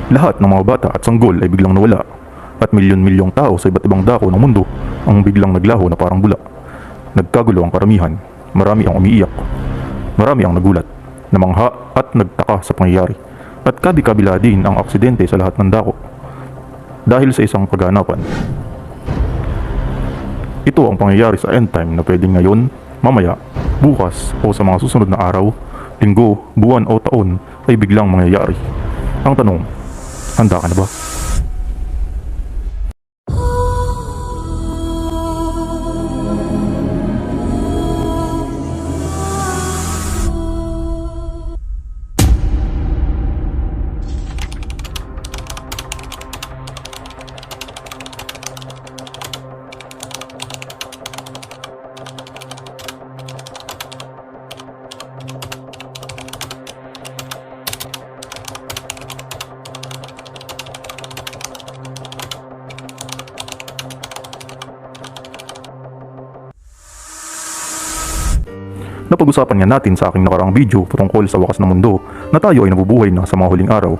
Lahat ng mga bata at sanggol ay biglang nawala at milyon-milyong tao sa iba't ibang dako ng mundo ang biglang naglaho na parang bula. Nagkagulo ang karamihan, marami ang umiiyak, marami ang nagulat, namangha at nagtaka sa pangyayari. At kabi-kabila din ang aksidente sa lahat ng dako dahil sa isang kaganapan. Ito ang pangyayari sa end time na pwedeng ngayon, mamaya, bukas o sa mga susunod na araw, linggo, buwan o taon ay biglang mangyayari. Ang tanong, handa ka na ba? Napag-usapan nga natin sa aking nakaraang video patungkol sa wakas ng mundo na tayo ay nabubuhay na sa mga huling araw.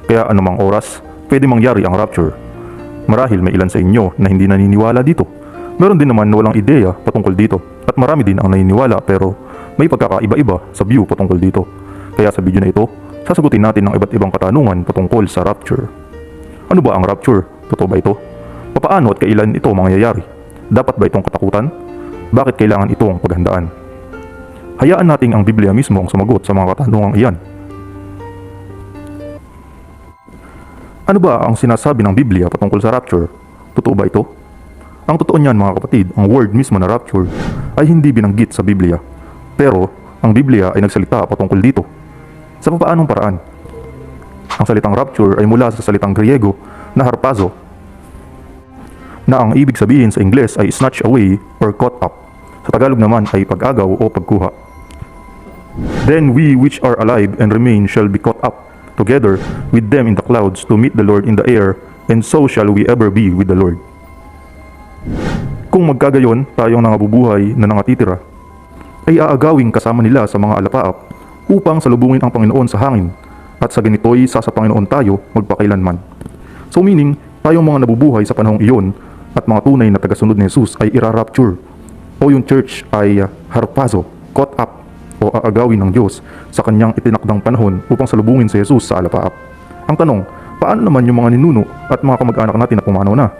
Kaya anumang oras, pwede mangyari ang rapture. Marahil may ilan sa inyo na hindi naniniwala dito. Meron din naman na walang ideya patungkol dito. At marami din ang naniniwala pero may pagkakaiba-iba sa view patungkol dito. Kaya sa video na ito, sasagutin natin ang iba't ibang katanungan patungkol sa rapture. Ano ba ang rapture? Totoo ba ito? Papaano at kailan ito mangyayari? Dapat ba itong katakutan? Bakit kailangan itong paghandaan? Hayaan nating ang Biblia mismo ang sumagot sa mga katanungang iyan. Ano ba ang sinasabi ng Biblia patungkol sa rapture? Totoo ba ito? Ang totoo niyan mga kapatid, ang word mismo na rapture ay hindi binanggit sa Biblia. Pero ang Biblia ay nagsalita patungkol dito. Sa paanong paraan? Ang salitang rapture ay mula sa salitang Griego na harpazo, na ang ibig sabihin sa Ingles ay snatch away or caught up. Sa Tagalog naman ay pag-agaw o pagkuha. Then we which are alive and remain shall be caught up together with them in the clouds to meet the Lord in the air, and so shall we ever be with the Lord. Kung magkagayon tayong nangabubuhay na nangatitira, ay aagawing kasama nila sa mga alapaap upang salubungin ang Panginoon sa hangin, at sa ganito'y sa Panginoon tayo magpakailanman. So meaning, tayong mga nabubuhay sa panahong iyon at mga tunay na tagasunod ni Jesus ay irarapture, o yung church ay harpazo, caught up, o aagawin ng Diyos sa kanyang itinakdang panahon upang salubungin si Jesus sa alapaap. Ang tanong, paano naman yung mga ninuno at mga kamag-anak natin na pumanaw na?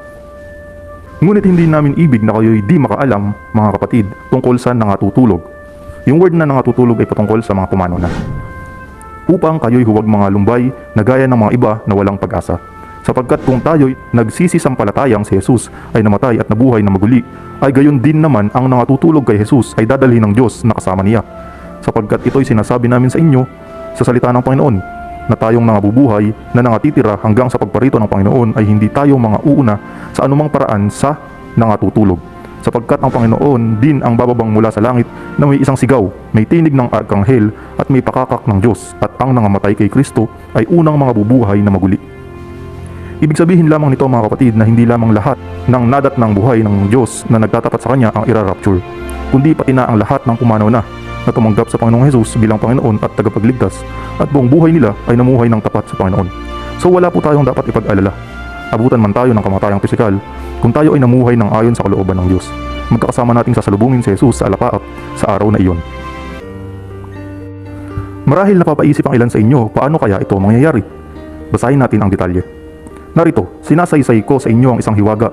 Ngunit hindi namin ibig na kayo'y di makaalam, mga kapatid, tungkol sa nangatutulog. Yung word na nangatutulog ay patungkol sa mga pumanaw na. Upang kayo'y huwag mga lumbay na gaya ng mga iba na walang pag-asa. Sapagkat kung tayo'y nagsisisampalatayang si Jesus ay namatay at nabuhay na maguli, ay gayon din naman ang nangatutulog kay Jesus ay dadalhin ng Diyos na kasama niya. Sapagkat ito'y sinasabi namin sa inyo sa salita ng Panginoon, na tayong nangabubuhay na nangatitira hanggang sa pagparito ng Panginoon ay hindi tayo mga uuna sa anumang paraan sa nangatutulog. Sapagkat ang Panginoon din ang bababang mula sa langit na may isang sigaw, may tinig ng arkanghel at may pakakak ng Diyos, at ang nangamatay kay Kristo ay unang mga bubuhay na maguli. Ibig sabihin lamang nito mga kapatid na hindi lamang lahat ng nadat ng buhay ng Diyos na nagtatapat sa Kanya ang irarapture, kundi pati na ang lahat ng pumanaw na tumanggap sa Panginoong Jesus bilang Panginoon at tagapagligtas, at buong buhay nila ay namuhay ng tapat sa Panginoon. So wala po tayong dapat ipag-alala. Abutan man tayo ng kamatayang pisikal, kung tayo ay namuhay ng ayon sa kalooban ng Diyos, magkakasama nating sasalubungin si Jesus sa alapaap sa araw na iyon. Marahil napapaisip ang ilan sa inyo, paano kaya ito mangyayari? Basahin natin ang detalye. Narito, sinasaysay ko sa inyo ang isang hiwaga.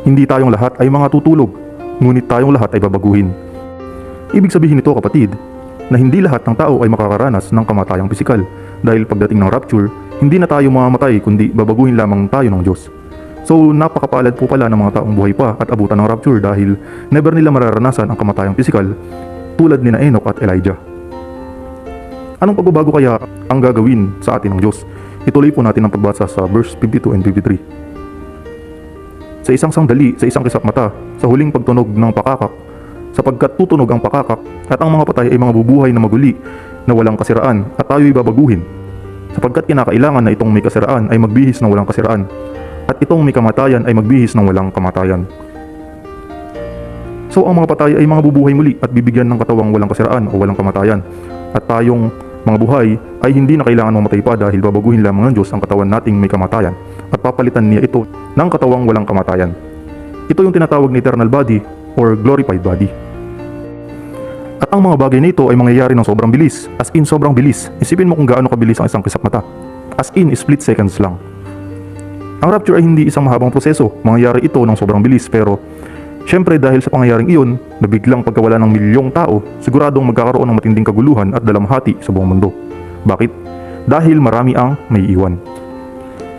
Hindi tayong lahat ay mga tutulog, ngunit tayong lahat ay babaguhin. Ibig sabihin nito kapatid, na hindi lahat ng tao ay makakaranas ng kamatayang pisikal, dahil pagdating ng rapture, hindi na tayo mamamatay kundi babaguhin lamang tayo ng Diyos. So napakapalad po pala ng mga taong buhay pa at abutan ng rapture dahil never nila mararanasan ang kamatayang pisikal tulad ni Enoch at Elijah. Anong pagbabago kaya ang gagawin sa atin ng Diyos? Ituloy po natin ang pagbasa sa verse 52 and 53. Sa isang sandali, sa isang kisap mata, sa huling pagtunog ng pakakak, sapagkat tutunog ang pakakak at ang mga patay ay mga bubuhay na maguli na walang kasiraan at tayo'y babaguhin. Sapagkat kinakailangan na itong may kasiraan ay magbihis ng walang kasiraan at itong may kamatayan ay magbihis ng walang kamatayan. So ang mga patay ay mga bubuhay muli at bibigyan ng katawang walang kasiraan o walang kamatayan, at tayong Mga buhay ay hindi na kailangan mamatay pa dahil babaguhin lamang ng Diyos ang katawan nating may kamatayan at papalitan niya ito ng katawang walang kamatayan. Ito yung tinatawag na eternal body or glorified body. At ang mga bagay na ito ay mangyayari ng sobrang bilis, as in sobrang bilis. Isipin mo kung gaano kabilis ang isang kisap mata. As in split seconds lang. Ang rapture ay hindi isang mahabang proseso, mangyayari ito ng sobrang bilis pero syempre dahil sa pangyayaring iyon na biglang pagkawala ng milyong tao, siguradong magkakaroon ng matinding kaguluhan at dalamhati sa buong mundo. Bakit? Dahil marami ang may iwan.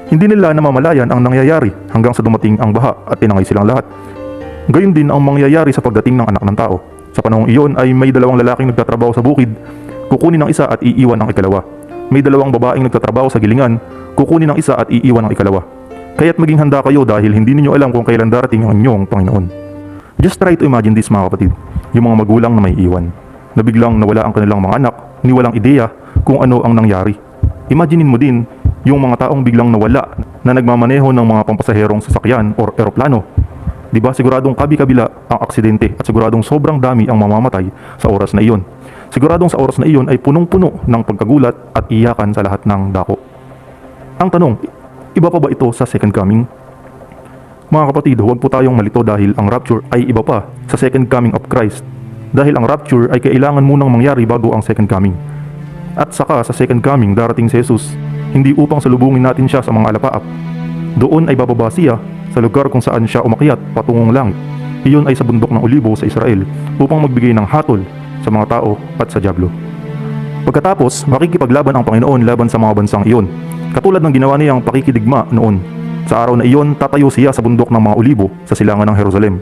Hindi nila namamalayan ang nangyayari hanggang sa dumating ang baha at tinangay silang lahat. Gayon din ang mangyayari sa pagdating ng anak ng tao. Sa panahong iyon ay may dalawang lalaking nagtatrabaho sa bukid, kukunin ang isa at iiwan ang ikalawa. May dalawang babaeng nagtatrabaho sa gilingan, kukunin ang isa at iiwan ang ikalawa. Kaya't maging handa kayo dahil hindi ninyo alam kung kailan darating ang inyong Panginoon. Just try to imagine this mga kapatid, yung mga magulang na may iwan, na biglang nawala ang kanilang mga anak, ni walang ideya kung ano ang nangyari. Imaginein mo din yung mga taong biglang nawala na nagmamaneho ng mga pampasaherong sasakyan or eroplano. Diba siguradong kabi-kabila ang aksidente at siguradong sobrang dami ang mamamatay sa oras na iyon. Siguradong sa oras na iyon ay punong-puno ng pagkagulat at iyakan sa lahat ng dako. Ang tanong, iba pa ba ito sa second coming? Mga kapatid, huwag po tayong malito dahil ang rapture ay iba pa sa second coming of Christ. Dahil ang rapture ay kailangan munang mangyari bago ang second coming. At saka sa second coming darating si Jesus, hindi upang salubungin natin siya sa mga alapaap. Doon ay bababa siya sa lugar kung saan siya umakyat patungong langit. Iyon ay sa bundok ng Olibo sa Israel upang magbigay ng hatol sa mga tao at sa dyablo. Pagkatapos, makikipaglaban ang Panginoon laban sa mga bansang iyon. Katulad ng ginawa niyang pakikidigma noon. Sa araw na iyon, tatayo siya sa bundok ng mga Olibo sa silangan ng Jerusalem.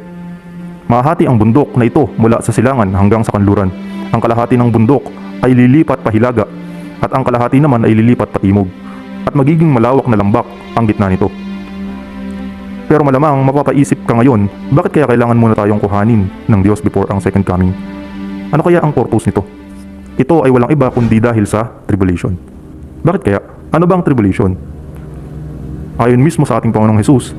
Mahati ang bundok na ito mula sa silangan hanggang sa kanluran. Ang kalahati ng bundok ay lilipat pahilaga at ang kalahati naman ay lilipat patimog. At magiging malawak na lambak ang gitna nito. Pero malamang mapapaisip ka ngayon, bakit kaya kailangan muna tayong kuhanin ng Diyos before ang second coming? Ano kaya ang purpose nito? Ito ay walang iba kundi dahil sa tribulation. Bakit kaya? Ano ba ang tribulation? Ayon mismo sa ating Panginoong Hesus,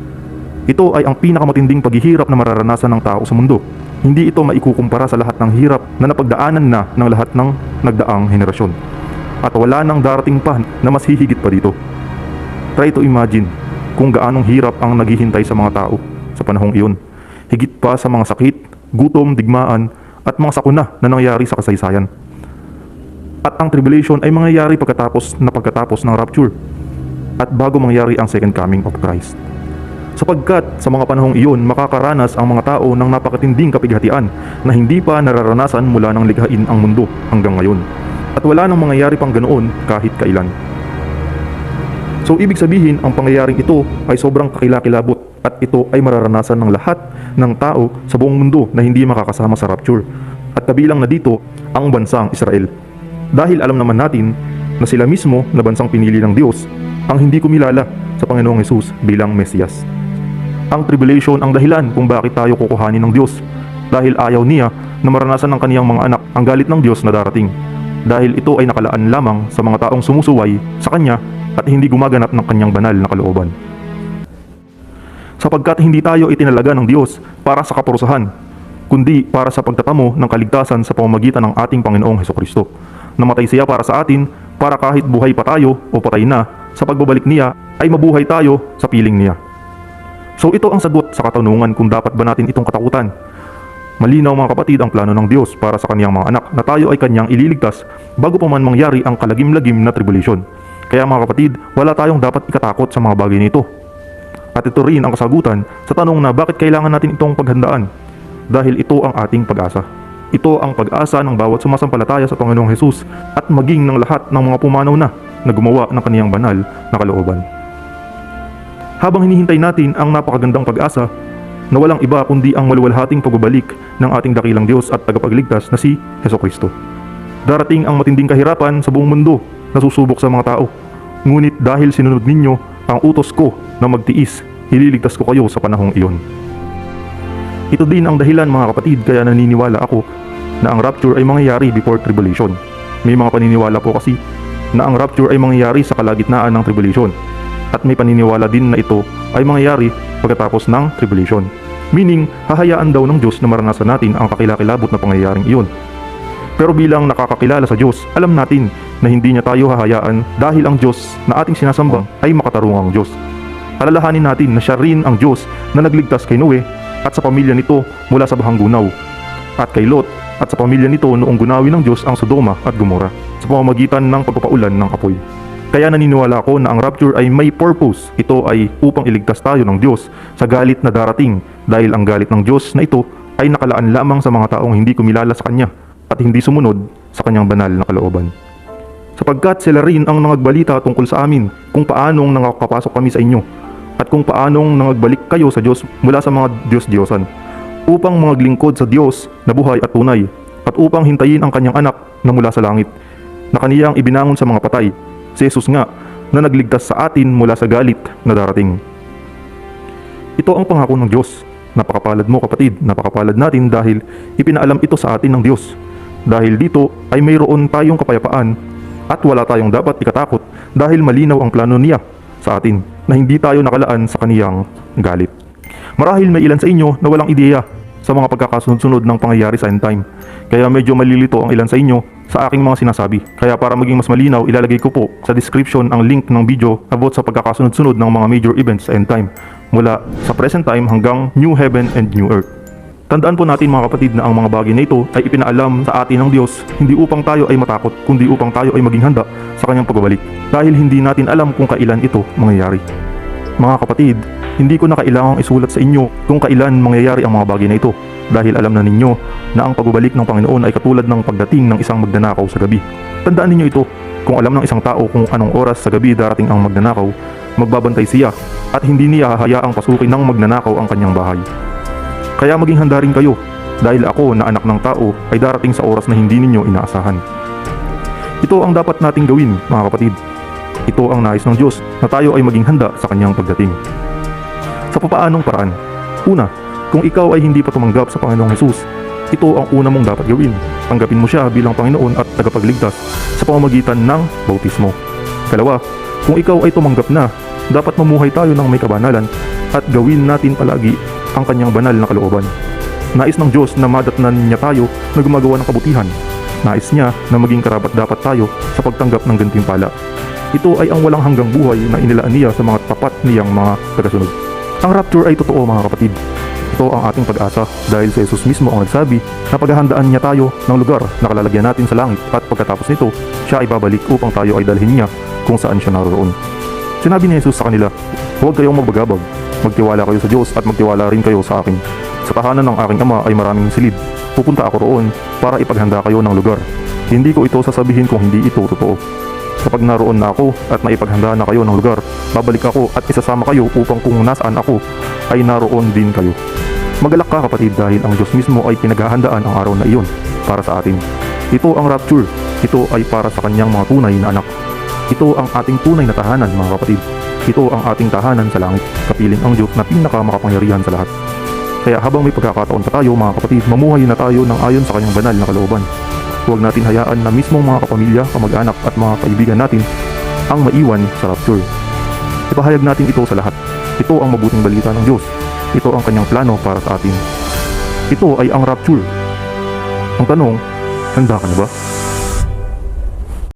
ito ay ang pinakamatinding paghihirap na mararanasan ng tao sa mundo. Hindi ito maikukumpara sa lahat ng hirap na napagdaanan na ng lahat ng nagdaang henerasyon. At wala nang darating pa na mas hihigit pa dito. Try to imagine kung gaanong hirap ang naghihintay sa mga tao sa panahong iyon. Higit pa sa mga sakit, gutom, digmaan, at mga sakuna na nangyayari sa kasaysayan. At ang tribulation ay mangyayari pagkatapos ng rapture at bago mangyari ang second coming of Christ. Sapagkat sa mga panahong iyon makakaranas ang mga tao ng napakatinding kapighatian na hindi pa nararanasan mula nang likhain ang mundo hanggang ngayon. At wala nang mangyayari pang ganoon kahit kailan. So ibig sabihin ang pangyayaring ito ay sobrang kakilakilabot at ito ay mararanasan ng lahat ng tao sa buong mundo na hindi makakasama sa rapture. At kabilang na dito ang bansang Israel. Dahil alam naman natin na sila mismo na bansang pinili ng Diyos ang hindi kumilala sa Panginoong Hesus bilang Mesiyas. Ang tribulation ang dahilan kung bakit tayo kukuhanin ng Diyos dahil ayaw niya na maranasan ng kaniyang mga anak ang galit ng Diyos na darating. Dahil ito ay nakalaan lamang sa mga taong sumusuway sa Kanya at hindi gumaganap ng Kanyang banal na kalooban. Sapagkat hindi tayo itinalaga ng Diyos para sa kaparusahan, kundi para sa pagtatamo ng kaligtasan sa pamamagitan ng ating Panginoong Hesukristo. Namatay siya para sa atin para kahit buhay pa tayo o patay na, sa pagbabalik niya ay mabuhay tayo sa piling niya. So ito ang sagot sa katanungan kung dapat ba natin itong katakutan. Malinaw mga kapatid ang plano ng Diyos para sa kaniyang mga anak na tayo ay kanyang ililigtas bago pa man mangyari ang kalagim-lagim na tribulation. Kaya mga kapatid, wala tayong dapat ikatakot sa mga bagay nito. At ito rin ang kasagutan sa tanong na bakit kailangan natin itong paghandaan. Dahil ito ang ating pag-asa. Ito ang pag-asa ng bawat sumasampalataya sa Panginoong Hesus at maging ng lahat ng mga pumanaw na gumawa ng kaniyang banal na kalooban. Habang hinihintay natin ang napakagandang pag-asa na walang iba kundi ang maluwalhating pagbabalik ng ating dakilang Diyos at tagapagligtas na si Hesukristo. Darating ang matinding kahirapan sa buong mundo na susubok sa mga tao. Ngunit dahil sinunod ninyo ang utos ko na magtiis, ililigtas ko kayo sa panahong iyon. Ito din ang dahilan mga kapatid kaya naniniwala ako na ang rapture ay mangyayari before tribulation. May mga paniniwala po kasi na ang rapture ay mangyayari sa kalagitnaan ng tribulation. At may paniniwala din na ito ay mangyayari pagkatapos ng tribulation. Meaning, hahayaan daw ng Diyos na maranasan natin ang kakilakilabot na pangyayaring iyon. Pero bilang nakakakilala sa Diyos, alam natin na hindi niya tayo hahayaan dahil ang Diyos na ating sinasamba ay makatarungang Diyos. Alalahanin natin na siya rin ang Diyos na nagligtas kay Noe at sa pamilya nito mula sa bahang gunaw, at kay Lot at sa pamilya nito noong gunawin ng Diyos ang Sodoma at Gomora sa pamamagitan ng pagpapaulan ng apoy. Kaya naniniwala ako na ang rapture ay may purpose. Ito ay upang iligtas tayo ng Diyos sa galit na darating, dahil ang galit ng Diyos na ito ay nakalaan lamang sa mga taong hindi kumilala sa Kanya at hindi sumunod sa Kanyang banal na kalooban. Sapagkat sila rin ang nangagbalita tungkol sa amin kung paanong nakakapasok kami sa inyo at kung paanong nangagbalik kayo sa Diyos mula sa mga Diyos-Diyosan, upang maglingkod sa Diyos na buhay at tunay, at upang hintayin ang Kanyang anak na mula sa langit, na Kaniyang ibinangon sa mga patay, si Jesus nga, na nagligtas sa atin mula sa galit na darating. Ito ang pangako ng Diyos. Napakapalad mo kapatid, napakapalad natin dahil ipinaalam ito sa atin ng Diyos. Dahil dito ay mayroon tayong kapayapaan at wala tayong dapat ikatakot dahil malinaw ang plano niya sa atin na hindi tayo nakalaan sa Kaniyang galit. Marahil may ilan sa inyo na walang ideya sa mga pagkakasunod-sunod ng pangyayari sa end time. Kaya medyo malilito ang ilan sa inyo sa aking mga sinasabi. Kaya para maging mas malinaw, ilalagay ko po sa description ang link ng video about sa pagkakasunod-sunod ng mga major events sa end time, mula sa present time hanggang new heaven and new earth. Tandaan po natin mga kapatid na ang mga bagay na ito ay ipinaalam sa atin ng Diyos hindi upang tayo ay matakot, kundi upang tayo ay maging handa sa Kanyang pagbabalik, dahil hindi natin alam kung kailan ito mangyayari. Mga kapatid, hindi ko na kailangang isulat sa inyo kung kailan mangyayari ang mga bagay na ito, dahil alam na ninyo na ang pagbabalik ng Panginoon ay katulad ng pagdating ng isang magnanakaw sa gabi. Tandaan ninyo ito, kung alam ng isang tao kung anong oras sa gabi darating ang magnanakaw, magbabantay siya at hindi niya hahayaang pasukin ng magnanakaw ang kanyang bahay. Kaya maging handa rin kayo, dahil ako na anak ng tao ay darating sa oras na hindi ninyo inaasahan. Ito ang dapat nating gawin mga kapatid. Ito ang nais ng Diyos, na tayo ay maging handa sa Kanyang pagdating. Sa papaanong paraan? Una, kung ikaw ay hindi pa tumanggap sa Panginoong Hesus, ito ang una mong dapat gawin. Tanggapin mo siya bilang Panginoon at tagapagligtas sa pamamagitan ng bautismo. Kalawa, kung ikaw ay tumanggap na, dapat mamuhay tayo ng may kabanalan at gawin natin palagi ang Kanyang banal na kalooban. Nais ng Diyos na madatnan niya tayo na gumagawa ng kabutihan. Nais niya na maging karapat-dapat tayo sa pagtanggap ng gantimpala. Ito ay ang walang hanggang buhay na inilaan niya sa mga tapat niyang mga tagasunod. Ang rapture ay totoo mga kapatid. Ito ang ating pag-asa dahil si Jesus mismo ang nagsabi na paghahandaan niya tayo ng lugar na kalalagyan natin sa langit, at pagkatapos nito, siya ay babalik upang tayo ay dalhin niya kung saan siya naroon. Sinabi ni Jesus sa kanila, huwag kayong magbagabag, magtiwala kayo sa Diyos at magtiwala rin kayo sa akin. Sa tahanan ng aking Ama ay maraming silid. Pupunta ako roon para ipaghanda kayo ng lugar. Hindi ko ito sasabihin kung hindi ito totoo. Kapag naroon na ako at naipaghandaan na kayo ng lugar, babalik ako at isasama kayo upang kung nasaan ako ay naroon din kayo. Magalak ka kapatid, dahil ang Diyos mismo ay pinaghahandaan ang araw na iyon para sa atin. Ito ang rapture. Ito ay para sa Kanyang mga tunay na anak. Ito ang ating tunay na tahanan mga kapatid. Ito ang ating tahanan sa langit, kapiling ang Diyos na pinakamakapangyarihan sa lahat. Kaya habang may pagkakataon pa tayo mga kapatid, mamuhay na tayo ng ayon sa Kanyang banal na kalooban. Huwag natin hayaan na mismong mga kapamilya, kamag-anak at mga kaibigan natin ang maiwan sa rapture. Ipahayag natin ito sa lahat. Ito ang mabuting balita ng Diyos. Ito ang Kanyang plano para sa atin. Ito ay ang rapture. Ang tanong, handa ka na ba?